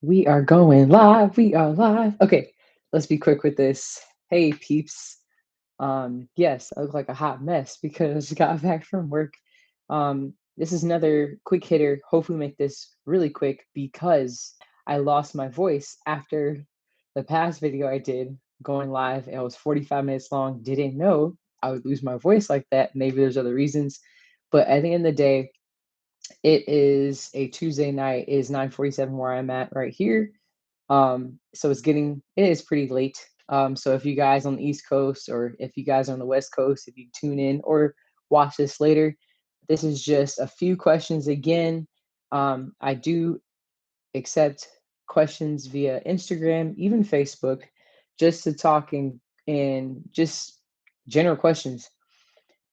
We are going live. We are live. Okay, let's be quick with this. Hey, peeps. Yes, I look like a hot mess because I got back from work. This is another quick hitter. Hopefully, make this really quick because I lost my voice after the past video I did going live. It was 45 minutes long. Didn't know I would lose my voice like that. Maybe there's other reasons, but at the end of the day, it is a Tuesday night. It is 9:47 where I'm at right here. So it is pretty late. So if you guys on the East Coast or if you guys are on the West Coast, if you tune in or watch this later, this is just a few questions again. I do accept questions via Instagram, even Facebook, just to talk and just general questions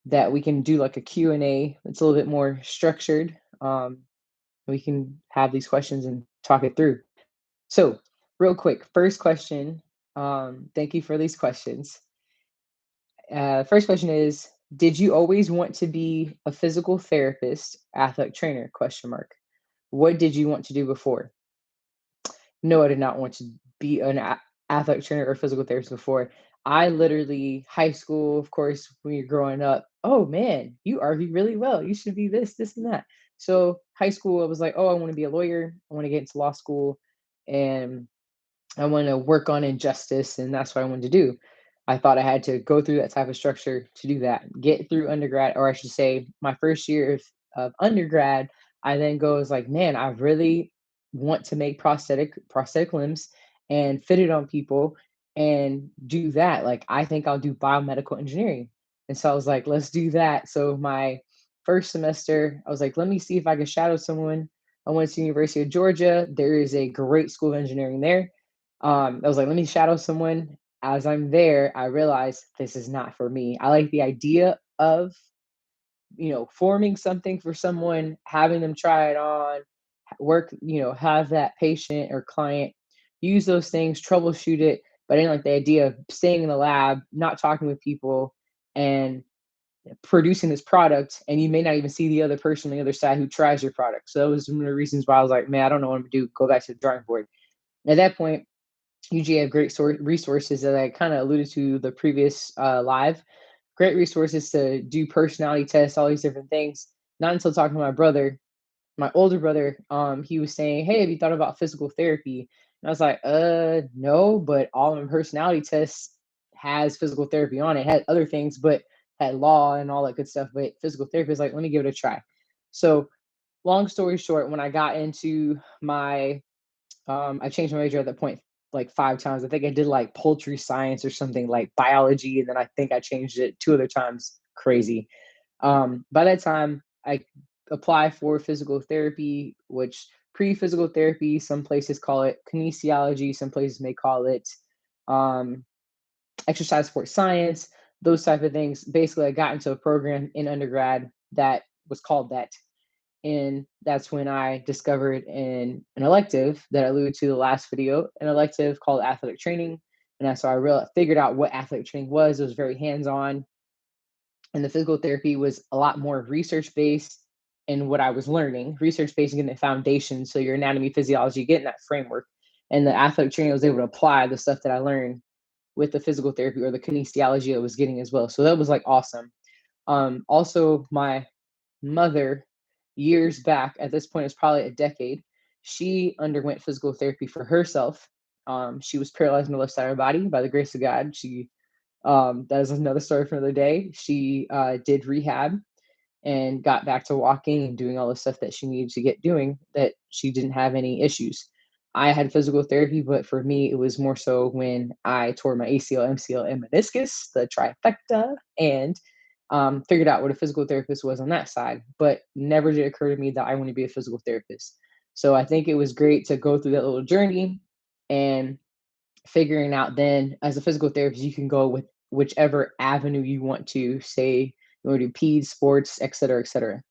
that we can do like a Q&A. It's a little bit more structured. We can have these questions and talk it through. So, real quick, first question. Thank you for these questions. First question is: did you always want to be a physical therapist, athletic trainer? Question mark. What did you want to do before? No, I did not want to be an athletic trainer or physical therapist before. I literally, high school, of course, when you're growing up, oh man, you argue really well. You should be this, this, and that. So, high school, I was like, oh, I want to be a lawyer. I want to get into law school. And I want to work on injustice, and that's what I wanted to do. I thought I had to go through that type of structure to do that. Get through undergrad, or I should say, my first year of undergrad. I then goes like, man, I really want to make prosthetic limbs and fit it on people and do that. Like, I think I'll do biomedical engineering, and so I was like, let's do that. So my first semester, I was like, let me see if I can shadow someone. I went to the University of Georgia. There is a great school of engineering there. I was like, let me shadow someone. As I'm there, I realized this is not for me. I like the idea of, forming something for someone, having them try it on, work, have that patient or client use those things, troubleshoot it. But I didn't like the idea of staying in the lab, not talking with people, and producing this product. And you may not even see the other person on the other side who tries your product. So that was one of the reasons why I was like, man, I don't know what I'm gonna do. Go back to the drawing board. At that point, UGA have great resources that I kind of alluded to the previous live. Great resources to do personality tests, all these different things. Not until talking to my brother, my older brother, he was saying, "Hey, have you thought about physical therapy?" And I was like, no, but all my personality tests has physical therapy on it. Had other things, but had law and all that good stuff. But physical therapy is like, let me give it a try." So, long story short, when I got into I changed my major at that point like 5 times. I think I did like poultry science or something like biology, and then I think I changed it 2 other times. Crazy. By that time, I apply for physical therapy, which pre-physical therapy, some places call it kinesiology, some places may call it um, exercise sports science, those type of things. Basically, I got into a program in undergrad that was called that, and that's when I discovered an elective that I alluded to the last video, an elective called athletic training. And that's how I figured out what athletic training was. It was very hands on. And the physical therapy was a lot more research based in what I was learning, research based and getting the foundation. So your anatomy, physiology, getting that framework. And the athletic training, I was able to apply the stuff that I learned with the physical therapy or the kinesiology I was getting as well. So that was like awesome. Also, my mother, years back, at this point, it's probably a decade, she underwent physical therapy for herself. She was paralyzed on the left side of her body. By the grace of God, that is another story for another day. She did rehab and got back to walking and doing all the stuff that she needed to get doing, that she didn't have any issues. I had physical therapy, but for me, it was more so when I tore my ACL, MCL, and meniscus, the trifecta, and figured out what a physical therapist was on that side. But never did it occur to me that I want to be a physical therapist. So I think it was great to go through that little journey and figuring out then as a physical therapist, you can go with whichever avenue you want to, say you want to do peds, sports, et cetera, et cetera.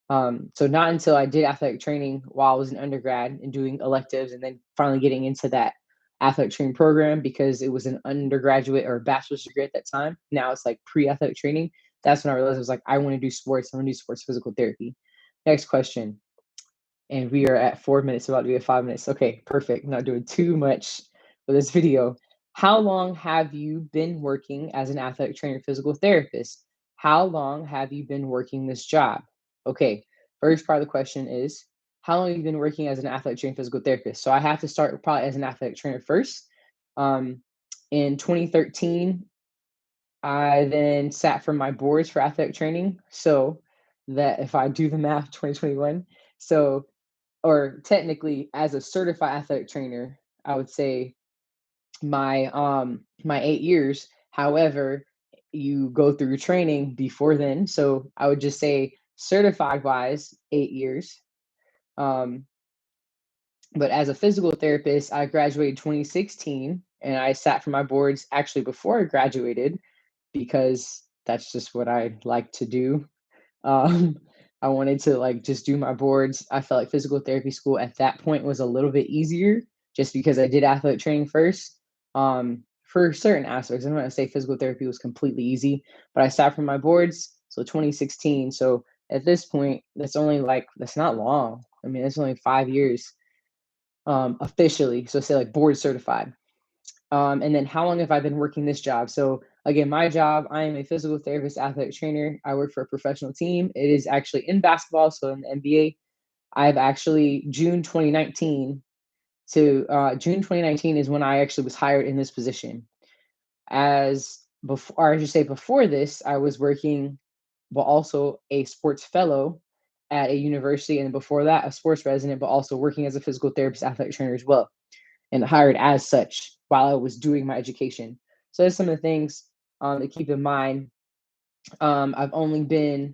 So not until I did athletic training while I was in undergrad and doing electives and then finally getting into that athletic training program, because it was an undergraduate or bachelor's degree at that time. Now it's like pre-athletic training. That's when I realized I was like, I want to do sports. I want to do sports physical therapy. Next question. and we are at 4 minutes, about to be at 5 minutes. Okay, perfect. Not doing too much for this video. How long have you been working as an athletic trainer physical therapist? How long have you been working this job? Okay, first part of the question is, how long have you been working as an athletic trainer physical therapist? So I have to start probably as an athletic trainer first. Um, in 2013, I then sat for my boards for athletic training. So that if I do the math, 2021. So, or technically as a certified athletic trainer, I would say my 8 years. However, you go through training before then. So I would just say certified wise, 8 years. Um, but as a physical therapist, I graduated 2016 and I sat for my boards actually before I graduated because that's just what I like to do. Um, I wanted to like just do my boards. I felt like physical therapy school at that point was a little bit easier just because I did athletic training first. For certain aspects, I'm not gonna say physical therapy was completely easy, but I sat for my boards. So 2016. So at this point, that's not long. I mean, it's only 5 years officially. So say like board certified. And then how long have I been working this job? So again, my job, I am a physical therapist, athletic trainer. I work for a professional team. It is actually in basketball, so in the NBA. I've actually June 2019 is when I actually was hired in this position. As before, or I should say before this, I was working, but also a sports fellow at a university, and before that, a sports resident, but also working as a physical therapist, athletic trainer as well and hired as such while I was doing my education. So there's some of the things to keep in mind. I've only been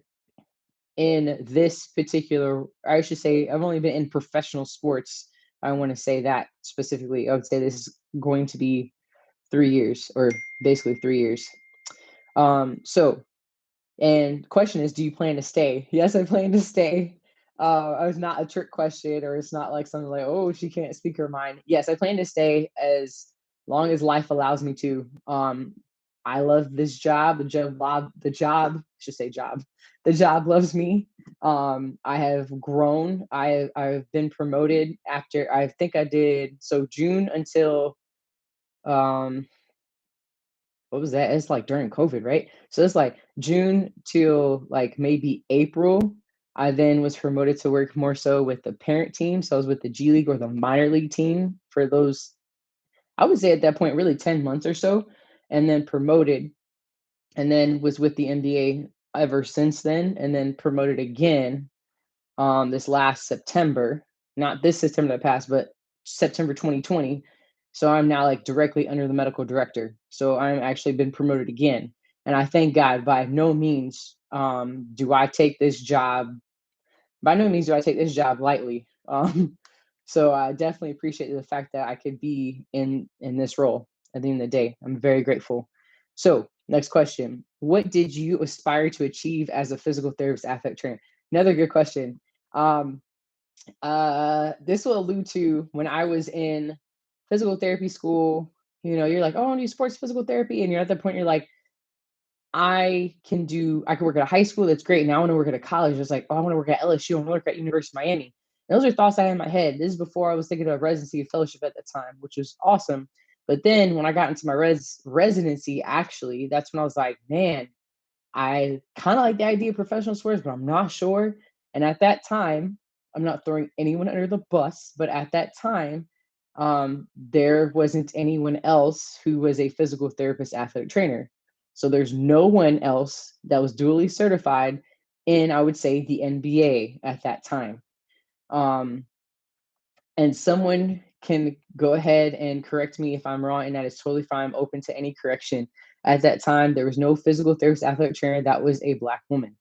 in this particular, I should say, I've only been in professional sports. I want to say that specifically. I would say this is going to be 3 years, or basically 3 years. So and question is, do you plan to stay? Yes, I plan to stay. It's not a trick question, or it's not like something like, oh, she can't speak her mind. Yes, I plan to stay as long as life allows me to. I love this job. The job, I should say job. The job loves me. I have grown. I've been promoted after I think I did so June until um what was that? It's like during COVID, right? So it's like June till like maybe April. I then was promoted to work more so with the parent team. So I was with the G League or the minor league team for those, I would say at that point, really 10 months or so, and then promoted, and then was with the NBA ever since then, and then promoted again this last September, not this September that passed, but September 2020. So I'm now like directly under the medical director. So I'm actually been promoted again. And I thank God by no means do I take this job, by no means do I take this job lightly. So I definitely appreciate the fact that I could be in this role at the end of the day. I'm very grateful. So next question. What did you aspire to achieve as a physical therapist athletic trainer? Another good question. Um, this will allude to when I was in physical therapy school. You're like, oh, I want to do sports physical therapy. And you're at the point you're like, I can work at a high school. That's great. Now I want to work at a college. It's like, oh, I want to work at LSU. I want to work at University of Miami. And those are thoughts I had in my head. This is before I was thinking of residency and fellowship at that time, which was awesome. But then when I got into my residency, actually, that's when I was like, man, I kind of like the idea of professional sports, but I'm not sure. And at that time, I'm not throwing anyone under the bus, but at that time, there wasn't anyone else who was a physical therapist athletic trainer. So there's no one else that was duly certified in, I would say, the NBA at that time. Um, and someone can go ahead and correct me if I'm wrong, and that is totally fine. I'm open to any correction. At that time, there was no physical therapist athletic trainer that was a Black woman.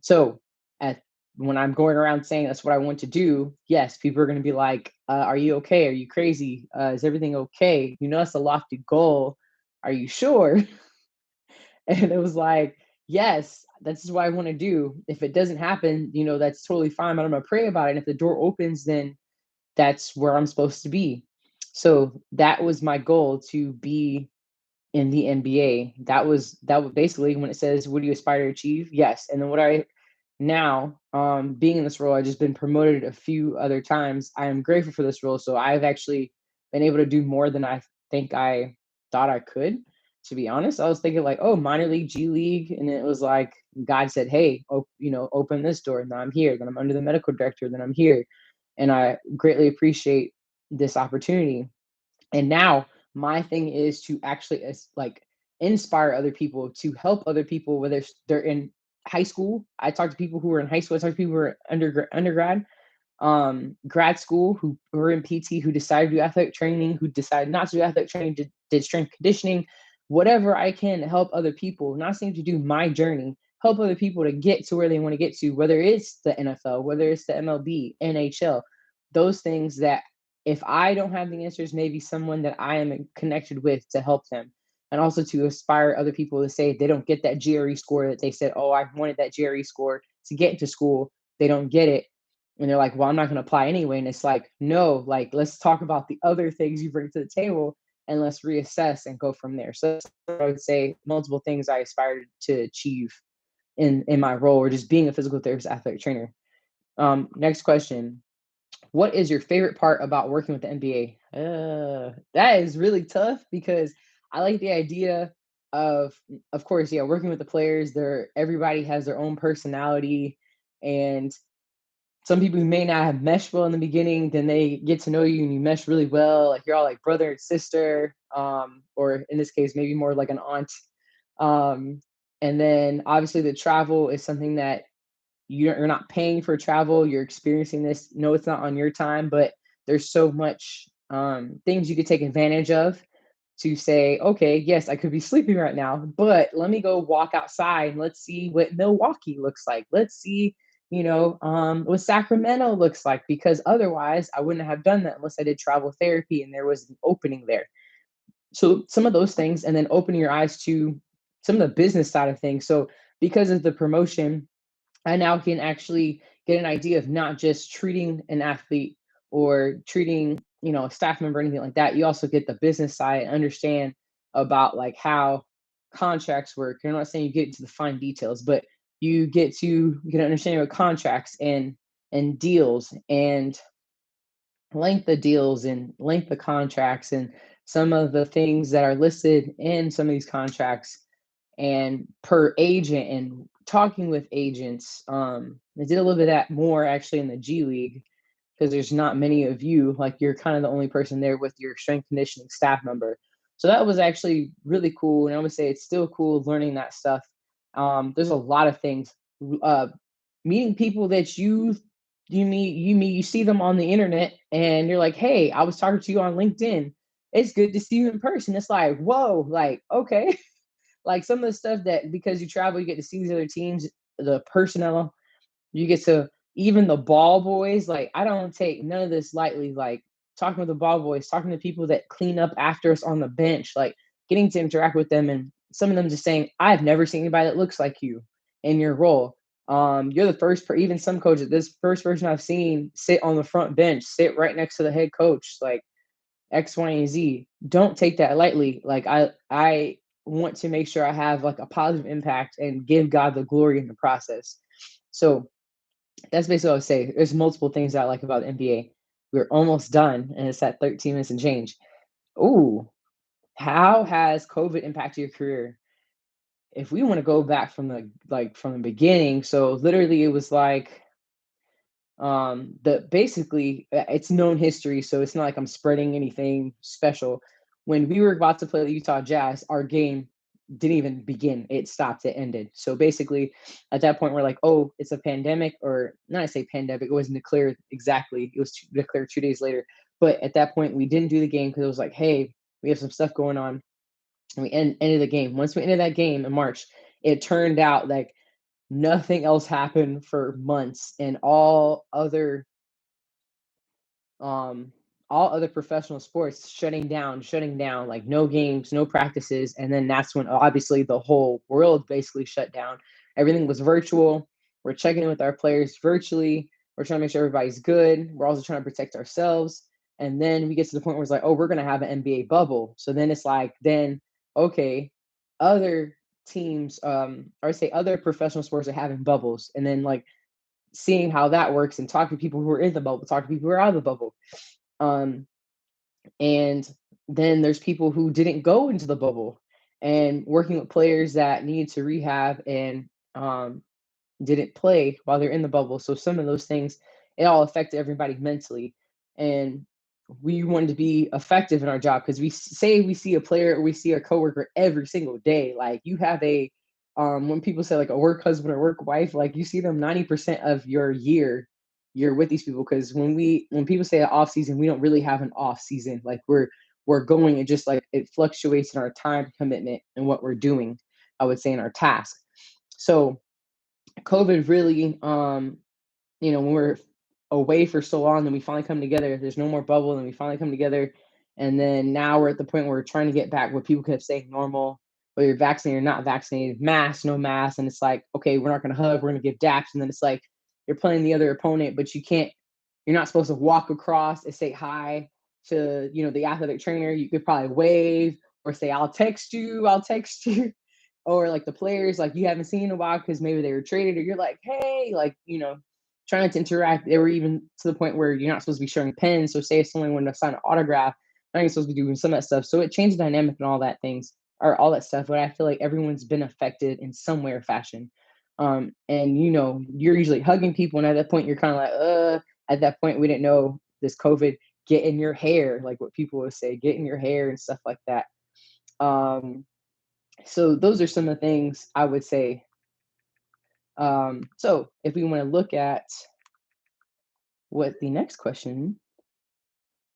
So at when I'm going around saying that's what I want to do, yes, people are going to be like, "Are you okay? Are you crazy? Is everything okay? That's a lofty goal. Are you sure?" And it was like, "Yes, that's what I want to do. If it doesn't happen, that's totally fine. But I'm gonna pray about it. And if the door opens, then that's where I'm supposed to be." So that was my goal, to be in the NBA. That was basically when it says, "What do you aspire to achieve?" Yes, and then what I now, being in this role, I've just been promoted a few other times. I am grateful for this role. So I've actually been able to do more than I think I thought I could. To be honest, I was thinking like, oh, minor league, G League, and it was like God said, "Hey, open this door." And then I'm here. Then I'm under the medical director. Then I'm here, and I greatly appreciate this opportunity. And now my thing is to actually like inspire other people, to help other people, whether they're in high school. I talk to people who are in high school. I talk to people who are undergrad, grad school, who were in PT, who decided to do athletic training, who decided not to do athletic training, did strength conditioning, whatever I can to help other people, not saying to do my journey, help other people to get to where they want to get to, whether it's the NFL, whether it's the MLB, NHL, those things that if I don't have the answers, maybe someone that I am connected with to help them. And also to inspire other people to say they don't get that GRE score that they said, oh, I wanted that GRE score to get into school. They don't get it, and they're like, well, I'm not going to apply anyway. And it's like, no, like, let's talk about the other things you bring to the table and let's reassess and go from there. So that's what I would say multiple things I aspire to achieve in my role, or just being a physical therapist athletic trainer. Next question. What is your favorite part about working with the NBA? That is really tough because I like the idea of course, yeah, working with the players. Everybody has their own personality, and some people who may not have meshed well in the beginning, then they get to know you and you mesh really well. Like you're all like brother and sister, or in this case, maybe more like an aunt. Um, and then obviously the travel is something that you're not paying for travel. You're experiencing this. No, it's not on your time, but there's so much things you could take advantage of to say, okay, yes, I could be sleeping right now, but let me go walk outside and let's see what Milwaukee looks like. Let's see, what Sacramento looks like, because otherwise I wouldn't have done that unless I did travel therapy and there was an opening there. So some of those things, and then opening your eyes to some of the business side of things. So because of the promotion, I now can actually get an idea of not just treating an athlete or treating, a staff member or anything like that. You also get the business side and understand about like how contracts work. You're not saying you get into the fine details, but you get an understanding of contracts and deals and length of deals and length of contracts and some of the things that are listed in some of these contracts and per agent and talking with agents. I did a little bit of that more actually in the G League because there's not many of you. Like you're kind of the only person there with your strength conditioning staff member. So that was actually really cool. And I would say it's still cool learning that stuff. There's a lot of things. Uh, Meeting people that you see them on the internet and you're like, hey, I was talking to you on LinkedIn. It's good to see you in person. It's like, whoa, like, okay. Like some of the stuff that because you travel, you get to see these other teams, the personnel, you get to even the ball boys. Like I don't take none of this lightly. Like talking with the ball boys, talking to people that clean up after us on the bench, like getting to interact with them, and some of them just saying, "I've never seen anybody that looks like you in your role." You're the first, even some coaches, this first person I've seen sit on the front bench, sit right next to the head coach. Like X, Y, and Z. Don't take that lightly. Like I want to make sure I have like a positive impact and give God the glory in the process. So that's basically what I would say. There's multiple things I like about the NBA. We're almost done, and it's at 13 minutes and change. Ooh, how has COVID impacted your career? If we want to go back from the beginning, so literally it was like the basically it's known history, so it's not like I'm spreading anything special. When we were about to play the Utah Jazz, our game didn't even begin. It stopped, it ended. So basically at that point we're like, oh, it's a pandemic, or not. I say pandemic, it wasn't declared exactly, it was declared 2 days later. But at that point we didn't do the game because it was like, hey, we have some stuff going on, and we ended the game. Once we ended that game in March, it turned out like nothing else happened for months, and um all other professional sports shutting down, like no games, no practices. And then that's when obviously the whole world basically shut down. Everything was virtual. We're checking in with our players virtually. We're trying to make sure everybody's good. We're also trying to protect ourselves. And then we get to the point where it's like, oh, we're going to have an NBA bubble. So then it's like, then okay, other teams, or say other professional sports are having bubbles, and then like seeing how that works and talking to people who are in the bubble, talking to people who are out of the bubble. Um, and then there's people who didn't go into the bubble and working with players that need to rehab and um, didn't play while they're in the bubble. So some of those things, it all affected everybody mentally. And we wanted to be effective in our job because say we see a player or we see a coworker every single day. Like you have a when people say like a work husband or work wife, like you see them 90% of your year, you're with these people. Because when people say off season, we don't really have an off season. Like we're going, it just like it fluctuates in our time commitment and what we're doing, I would say, in our task. So COVID really, when we're away for so long, then we finally come together. There's no more bubble, and we finally come together. And then now we're at the point where we're trying to get back what people kept saying normal, whether you're vaccinated or not vaccinated, mask, no mask. And it's like, okay, we're not going to hug, we're going to give daps. And then it's like you're playing the other opponent, but you're not supposed to walk across and say hi to, the athletic trainer. You could probably wave or say, I'll text you or like the players like you haven't seen in a while because maybe they were traded or you're like, hey, like, trying to interact. They were even to the point where you're not supposed to be sharing pens. So say if someone wanted to sign an autograph, not even supposed to be doing some of that stuff. So it changed the dynamic and all that things or all that stuff. But I feel like everyone's been affected in some way or fashion. And you're usually hugging people, and at that point you're kind of like, at that point we didn't know this COVID get in your hair, like what people would say, get in your hair and stuff like that. So those are some of the things I would say. So if we want to look at what the next question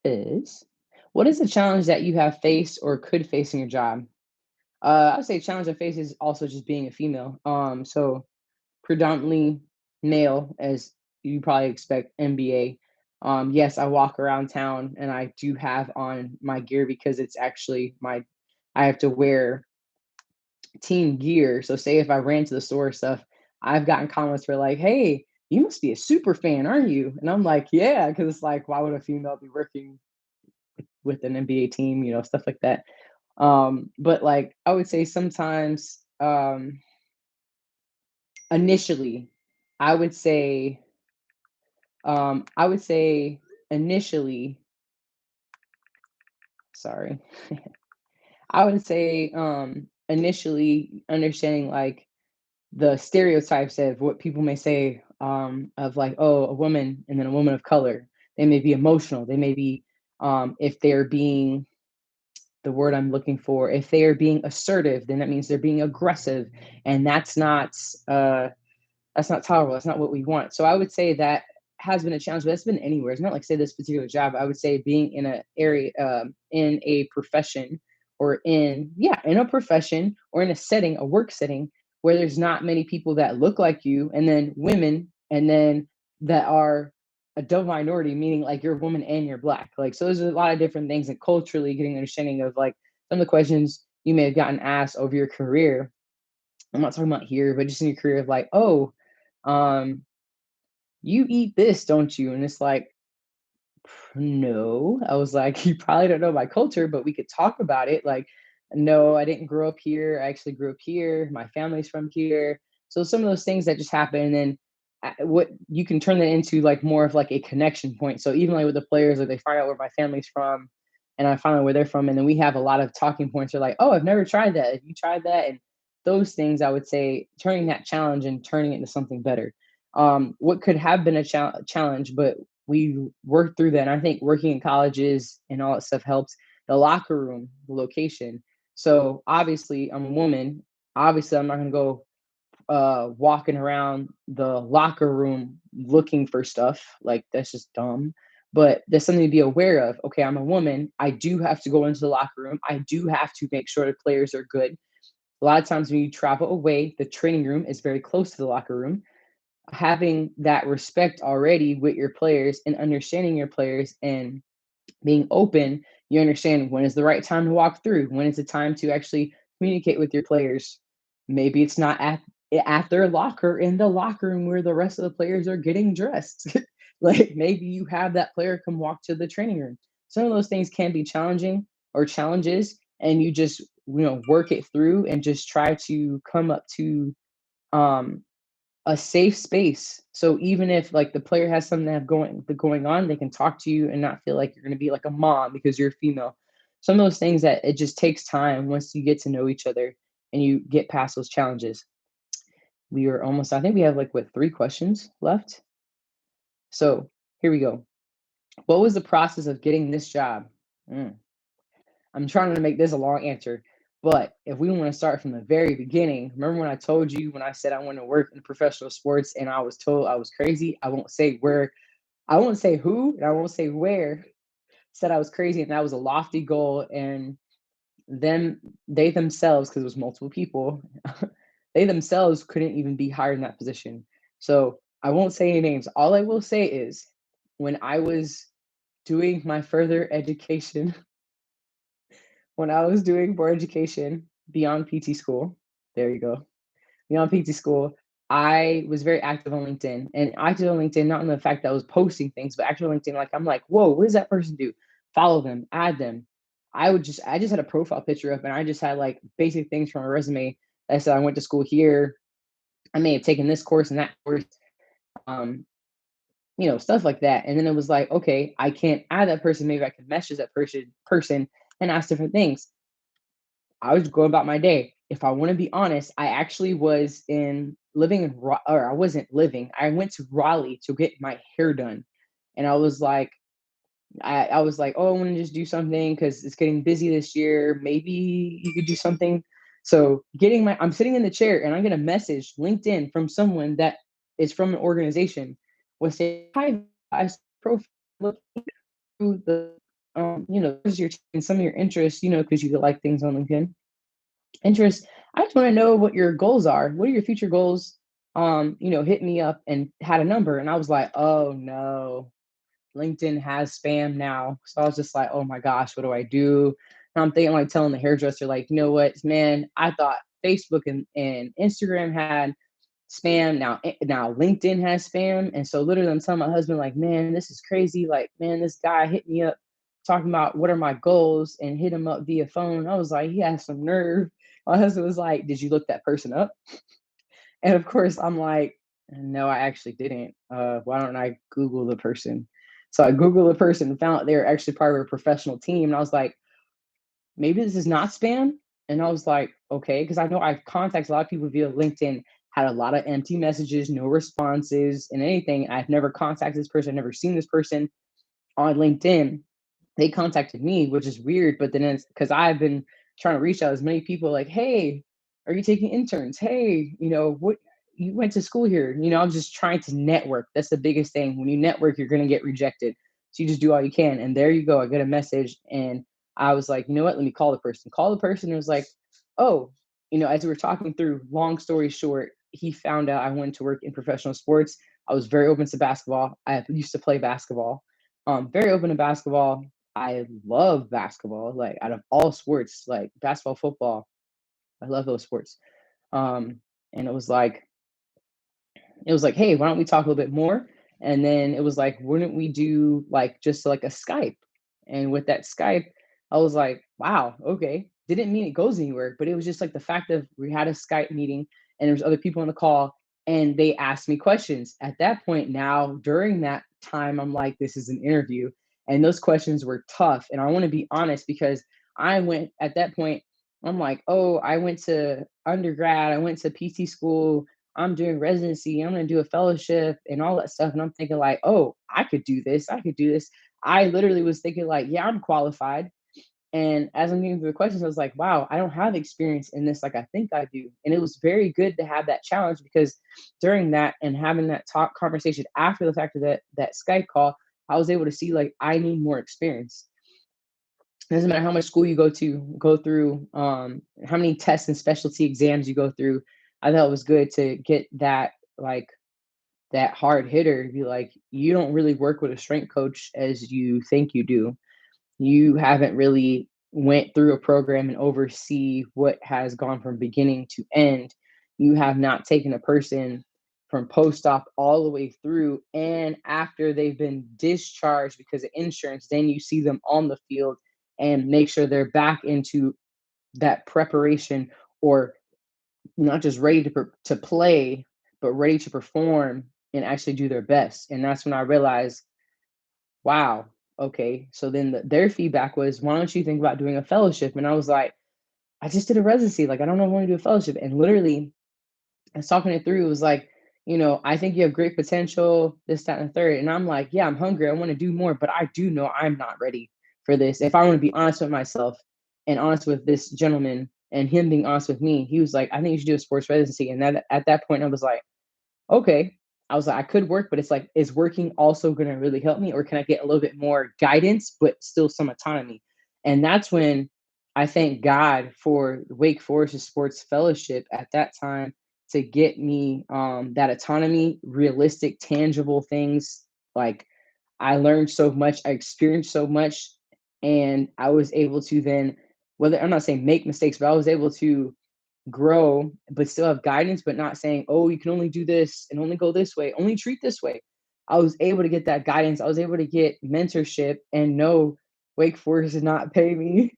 is, what is the challenge that you have faced or could face in your job? I would say challenge I face is also just being a female. So predominantly male, as you probably expect, MBA. Yes, I walk around town and I do have on my gear because it's actually I have to wear team gear. So say if I ran to the store or stuff, I've gotten comments for like, "Hey, you must be a super fan, aren't you?" And I'm like, "Yeah," because it's like, why would a female be working with an NBA team, stuff like that. But like I would say sometimes initially, I would say I would say initially, sorry, I would say initially understanding like the stereotypes of what people may say of like, oh, a woman and then a woman of color. They may be emotional. They may be, if they're being the word I'm looking for, if they are being assertive, then that means they're being aggressive, and that's not tolerable. That's not what we want. So I would say that has been a challenge, but that's been anywhere. It's not like say this particular job. I would say being in a area, in a profession, or in a profession or in a setting, a work setting where there's not many people that look like you, and then women, and then that are a double minority, meaning like you're a woman and you're black. Like so, there's a lot of different things, and culturally getting an understanding of like some of the questions you may have gotten asked over your career. I'm not talking about here, but just in your career of like, oh, um, you eat this, don't you? And it's like, no. I was like, you probably don't know my culture, but we could talk about it. Like, no, I didn't grow up here. I actually grew up here. My family's from here. So some of those things that just happen, and then what you can turn that into like more of like a connection point. So even like with the players, like they find out where my family's from, and I find out where they're from, and then we have a lot of talking points. They're like, oh, I've never tried that. Have you tried that? And those things, I would say, turning that challenge and turning it into something better. What could have been a challenge, but we worked through that. And I think working in colleges and all that stuff helps. The locker room, the location. So obviously, I'm a woman. Obviously, I'm not going to go walking around the locker room looking for stuff. Like that's just dumb. But there's something to be aware of. Okay, I'm a woman. I do have to go into the locker room. I do have to make sure the players are good. A lot of times when you travel away, the training room is very close to the locker room. Having that respect already with your players and understanding your players and being open, you understand when is the right time to walk through, when is the time to actually communicate with your players. Maybe it's not at their locker in the locker room where the rest of the players are getting dressed. Like maybe you have that player come walk to the training room. Some of those things can be challenging or challenges, and you just work it through and just try to come up to um a safe space. So even if like the player has something that have going on, they can talk to you and not feel like you're going to be like a mom because you're female. Some of those things that it just takes time once you get to know each other and you get past those challenges. We are almost, I think we have like what, 3 questions left. So here we go. What was the process of getting this job? Mm, I'm trying to make this a long answer, but if we want to start from the very beginning, remember when I told you when I said I want to work in professional sports and I was told I was crazy? I won't say where, I won't say who, and I won't say where said I was crazy, and that was a lofty goal. And them, they themselves, because it was multiple people, they themselves couldn't even be hired in that position. So I won't say any names. All I will say is when I was doing my further education, when I was doing more education beyond PT school, there you go, beyond PT school, I was very active on LinkedIn and active on LinkedIn, not in the fact that I was posting things, but active on LinkedIn. Like, I'm like, whoa, what does that person do? Follow them, add them. I just had a profile picture up and I just had like basic things from a resume that said I went to school here. I may have taken this course and that course, um, stuff like that. And then it was like, okay, I can't add that person. Maybe I could message that person and ask different things. I was going about my day. If I want to be honest, I actually was in living in or I wasn't living. I went to Raleigh to get my hair done. And I was like, I was like, oh, I want to just do something because it's getting busy this year. Maybe you could do something. So I'm sitting in the chair and I get a message LinkedIn from someone that is from an organization was saying, hi, I saw your profile, look through the, here's your and some of your interests, because you like things on LinkedIn interest. I just want to know what your goals are. What are your future goals? Hit me up and had a number. And I was like, oh no, LinkedIn has spam now. So I was just like, oh my gosh, what do I do? And I'm thinking like telling the hairdresser, like, you know what, man, I thought Facebook and Instagram had spam. Now LinkedIn has spam. And so literally I'm telling my husband, like, man, this is crazy. Like, man, this guy hit me up talking about what are my goals and hit him up via phone. I was like, he has some nerve. My husband was like, did you look that person up? And of course I'm like, no, I actually didn't. Why don't I Google the person? So I Googled the person and found out they were actually part of a professional team. And I was like, maybe this is not spam. And I was like, okay, because I know I've contacted a lot of people via LinkedIn, had a lot of empty messages, no responses, and anything. I've never contacted this person, I've never seen this person on LinkedIn. They contacted me, which is weird. But then it's because I've been trying to reach out as many people, like, hey, are you taking interns? Hey, what you went to school here? I'm just trying to network. That's the biggest thing. When you network, you're gonna get rejected. So you just do all you can. And there you go. I get a message and I was like, you know what? Let me call the person. Call the person and was like, oh, as we were talking through, long story short, he found out I wanted to work in professional sports. I was very open to basketball. I used to play basketball. Very open to basketball. I love basketball, like out of all sports, like basketball, football. I love those sports. Um, and it was like, hey, why don't we talk a little bit more? And then it was like, wouldn't we do like just like a Skype? And with that Skype, I was like, wow, okay. Didn't mean it goes anywhere, but it was just like the fact that we had a Skype meeting and there was other people on the call and they asked me questions. At that point, now during that time, I'm like, this is an interview. And those questions were tough. And I want to be honest because I went at that point, I'm like, oh, I went to undergrad, I went to PT school, I'm doing residency, I'm gonna do a fellowship and all that stuff. And I'm thinking like, oh, I could do this. I could do this. I literally was thinking like, yeah, I'm qualified. And as I'm getting through the questions, I was like, wow, I don't have experience in this like I think I do. And it was very good to have that challenge because during that and having that talk conversation after the fact of that Skype call, I was able to see like I need more experience. It doesn't matter how much school you go through, how many tests and specialty exams you go through. I thought it was good to get that like that hard hitter to be like, you don't really work with a strength coach as you think you do. You haven't really went through a program and oversee what has gone from beginning to end. You have not taken a person from post-op all the way through, and after they've been discharged because of insurance, then you see them on the field and make sure they're back into that preparation, or not just ready to play, but ready to perform and actually do their best. And that's when I realized, wow, okay. So then their feedback was, why don't you think about doing a fellowship? And I was like, I just did a residency. Like, I don't know if I want to do a fellowship. And literally, I was talking it through. It was like, I think you have great potential, this, that, and the third. And I'm like, yeah, I'm hungry. I want to do more, but I do know I'm not ready for this. If I want to be honest with myself and honest with this gentleman and him being honest with me, he was like, I think you should do a sports residency. And that at that point, I was like, okay. I was like, I could work, but it's like, is working also going to really help me? Or can I get a little bit more guidance, but still some autonomy? And that's when I thank God for Wake Forest Sports Fellowship at that time to get me that autonomy, realistic, tangible things. Like, I learned so much, I experienced so much, and I was able to then, whether I'm not saying make mistakes, but I was able to grow, but still have guidance, but not saying, oh, you can only do this and only go this way, only treat this way. I was able to get that guidance. I was able to get mentorship and know Wake Forest did not pay me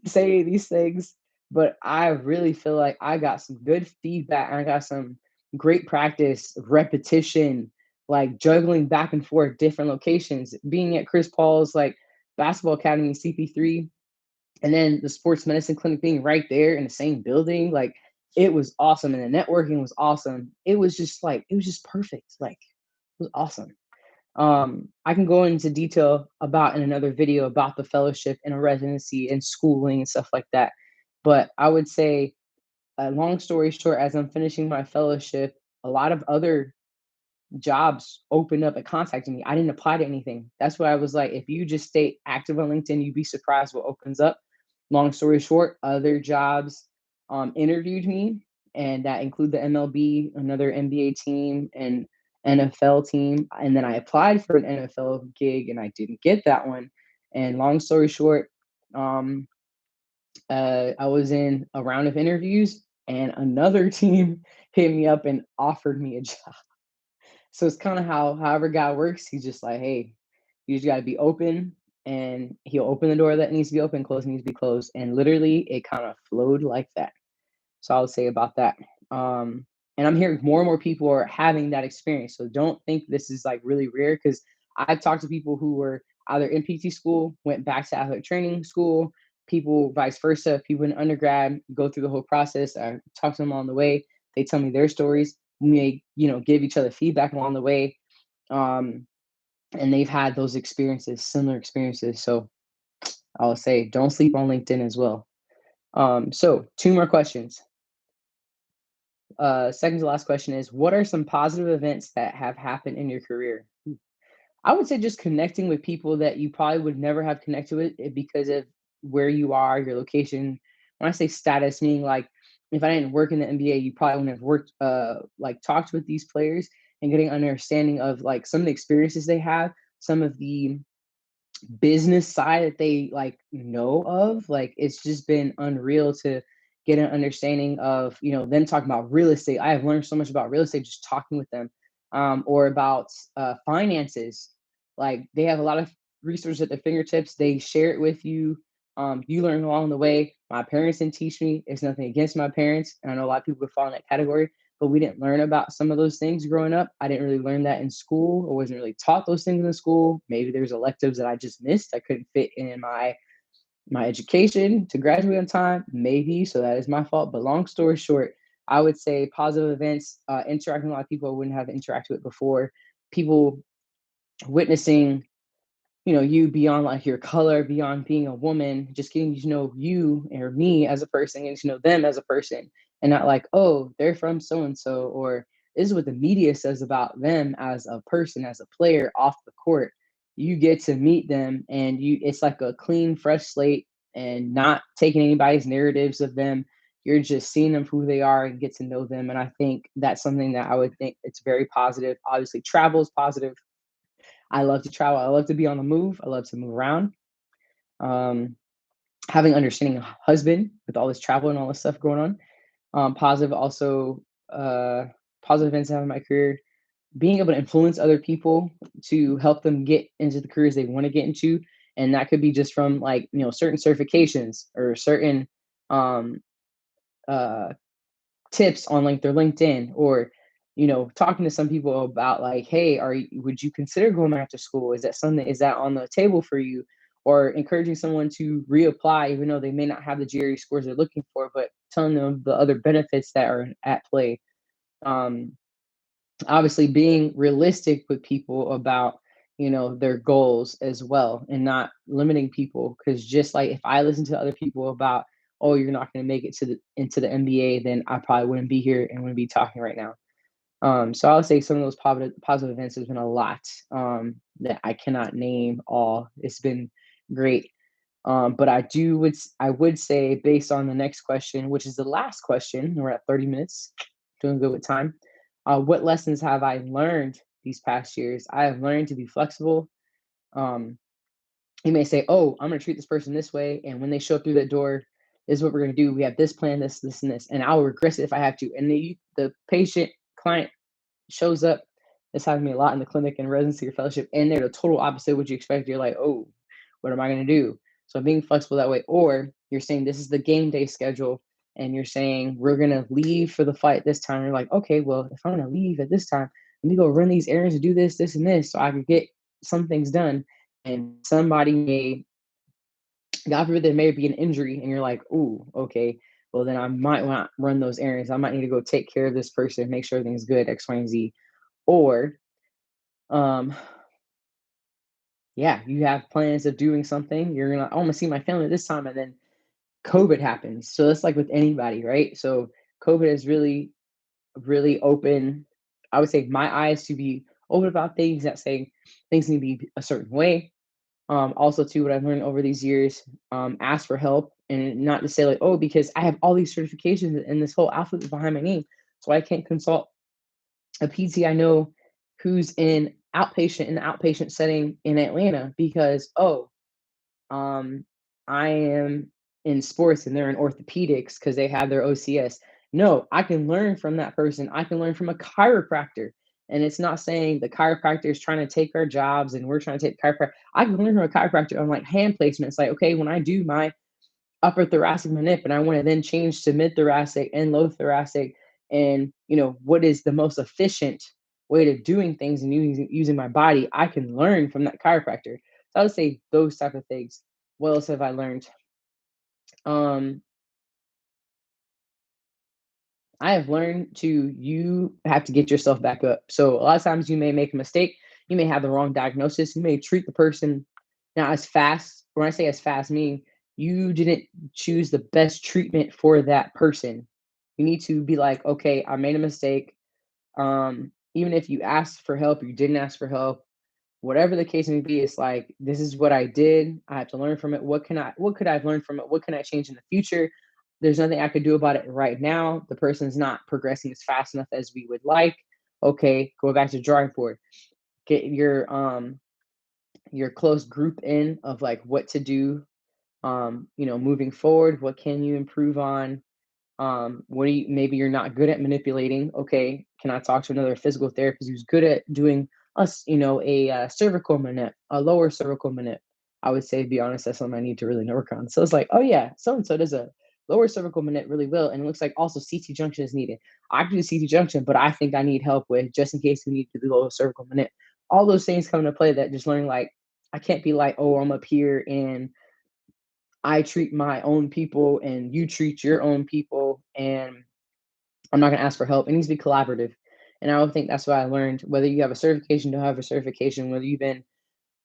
to say these things. But I really feel like I got some good feedback and I got some great practice, repetition, like juggling back and forth different locations, being at Chris Paul's like basketball academy CP3, and then the sports medicine clinic being right there in the same building. Like, it was awesome, and the networking was awesome. It was just like, it was just perfect. Like, it was awesome. I can go into detail about in another video about the fellowship and a residency and schooling and stuff like that, but I would say, long story short, as I'm finishing my fellowship, a lot of other jobs opened up and contacted me. I didn't apply to anything. That's why I was like, if you just stay active on LinkedIn, you'd be surprised what opens up. Long story short, other jobs interviewed me, and that include the MLB, another NBA team, and NFL team. And then I applied for an NFL gig, and I didn't get that one. And long story short, um, I was in a round of interviews, and another team hit me up and offered me a job. So it's kind of how however God works. He's just like, hey, you just got to be open, and he'll open the door that needs to be open, close needs to be closed. And literally, it kind of flowed like that. So I would say about that. And I'm hearing more and more people are having that experience. So don't think this is like really rare, because I've talked to people who were either in PT school, went back to athletic training school, people vice versa, people in undergrad go through the whole process. I talk to them on the way. They tell me their stories. We may, give each other feedback along the way. Um, and they've had those experiences, similar experiences. So I'll say don't sleep on LinkedIn as well. So two more questions. Second to last question is, what are some positive events that have happened in your career? I would say just connecting with people that you probably would never have connected with, because of where you are, your location. When I say status, meaning like, if I didn't work in the NBA, you probably wouldn't have worked, like talked with these players and getting an understanding of like some of the experiences they have, some of the business side that they like know of. Like, it's just been unreal to get an understanding of, them talking about real estate. I have learned so much about real estate just talking with them, or about finances. Like, they have a lot of resources at their fingertips. They share it with you. You learn along the way. My parents didn't teach me. It's nothing against my parents, and I know a lot of people would fall in that category, but we didn't learn about some of those things growing up. I didn't really learn that in school, or wasn't really taught those things in school. Maybe there's electives that I just missed. I couldn't fit in my education to graduate on time. Maybe, so that is my fault. But long story short, I would say positive events, interacting with a lot of people I wouldn't have interacted with before, people witnessing, you beyond like your color, beyond being a woman, just getting to know you or me as a person, getting to know them as a person, and not like, oh, they're from so and so, or this is what the media says about them as a person, as a player off the court. You get to meet them, and it's like a clean, fresh slate, and not taking anybody's narratives of them. You're just seeing them for who they are and get to know them. And I think that's something that I would think it's very positive. Obviously, travel is positive. I love to travel. I love to be on the move. I love to move around. Um, Having understanding husband with all this travel and all this stuff going on. Positive also, uh, positive events I have in my career. Being able to influence other people to help them get into the careers they want to get into. And that could be just from like, certain certifications or certain um, uh, tips on like their LinkedIn, or talking to some people about like, hey, would you consider going back to school? Is that something, is that on the table for you? Or encouraging someone to reapply even though they may not have the GRE scores they're looking for, but telling them the other benefits that are at play. Um, Obviously being realistic with people about their goals as well, and not limiting people, because just like if I listen to other people about, oh, you're not going to make it to the into the NBA, then I probably wouldn't be here and wouldn't be talking right now. So I would say some of those positive events has been a lot, that I cannot name all. It's been great. But I would say, based on the next question, which is the last question, we're at 30 minutes, doing good with time. What lessons have I learned these past years? I have learned to be flexible. Um, you may say, "Oh, I'm going to treat this person this way, and when they show up through that door, this is what we're going to do. We have this plan, this, and this, and I'll regress it if I have to." And the patient client shows up. This happened to me a lot in the clinic and residency or fellowship, and they're the total opposite of what you expect. You're like, oh, what am I going to do? So being flexible that way, or you're saying this is the game day schedule, and you're saying we're going to leave for the fight this time. You're like, okay, well, if I'm going to leave at this time, let me go run these errands and do this, this, and this, so I can get some things done. And somebody may, God forbid, there may be an injury, and you're like, ooh, okay, well then I might want to run those errands. I might need to go take care of this person, make sure everything's good, X, Y, and Z. Or um yeah, you have plans of doing something, you're gonna, I want to see my family this time, and then COVID happens. So it's like with anybody, right? So COVID has really opened, I would say, my eyes to be open about things, that say things need to be a certain way. Also too, what I've learned over these years, ask for help, and not to say like, oh, because I have all these certifications and this whole alphabet behind my name, so I can't consult a PT I know who's in the outpatient setting in Atlanta, because, oh, um I am in sports and they're in orthopedics because they have their OCS. No, I can learn from that person. I can learn from a chiropractor. And it's not saying the chiropractor is trying to take our jobs and we're trying to take chiropractor. I can learn from a chiropractor on like hand placement. It's like, okay, when I do my upper thoracic manip and I want to then change to mid thoracic and low thoracic, and what is the most efficient way to doing things and using my body, I can learn from that chiropractor. So I would say those type of things. What else have I learned? um I have learned you have to get yourself back up. So a lot of times you may make a mistake, you may have the wrong diagnosis, you may treat the person not as fast. When I say as fast, meaning you didn't choose the best treatment for that person. You need to be like, okay, I made a mistake. Even if you asked for help, you didn't ask for help, whatever the case may be, it's like, this is what I did. I have to learn from it. What could I have learned from it? What can I change in the future? There's nothing I could do about it right now. The person's not progressing as fast enough as we would like. Okay, go back to drawing board. Get your close group in of like what to do, moving forward. What can you improve on? What do you, maybe you're not good at manipulating. Okay, can I talk to another physical therapist who's good at doing us, a cervical manip, a lower cervical manip? I would say, be honest, that's something I need to really work on. So it's like, oh yeah, so and so does a lower cervical manip really well, and it looks like also CT junction is needed. I can do CT junction, but I think I need help with, just in case we need to do lower cervical manip. All those things come into play, that just learning, like, I can't be like, oh, I'm up here and I treat my own people and you treat your own people, and I'm not going to ask for help. It needs to be collaborative. And I don't think that's what I learned. Whether you have a certification, don't have a certification, whether you've been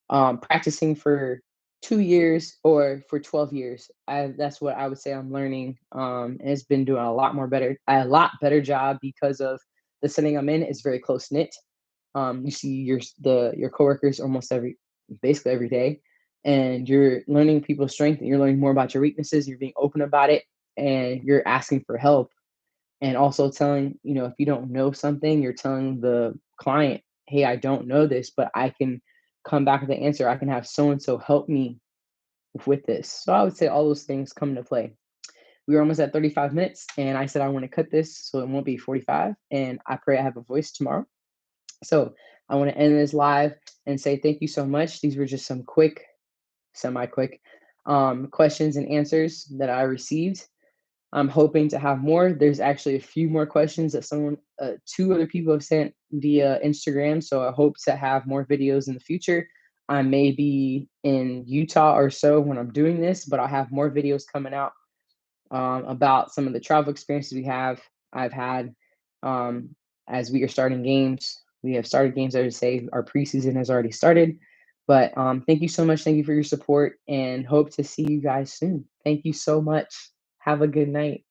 practicing for 2 years or for 12 years, that's what I would say I'm learning. And it's been doing a lot better job, because of the setting I'm in. It's very close knit. You see your coworkers almost basically every day, and you're learning people's strength, and you're learning more about your weaknesses. You're being open about it, and you're asking for help, and also telling, if you don't know something, you're telling the client, hey, I don't know this, but I can come back with the answer. I can have so and so help me with this. So I would say all those things come into play. We were almost at 35 minutes, and I said I want to cut this so it won't be 45. And I pray I have a voice tomorrow. So I want to end this live and say thank you so much. These were just some quick, semi quick questions and answers that I received. I'm hoping to have more. There's actually a few more questions that two other people have sent via Instagram. So I hope to have more videos in the future. I may be in Utah or so when I'm doing this, but I'll have more videos coming out about some of the travel experiences I've had um, as we are starting games. We have started games, I would say our preseason has already started. But thank you so much. Thank you for your support and hope to see you guys soon. Thank you so much. Have a good night.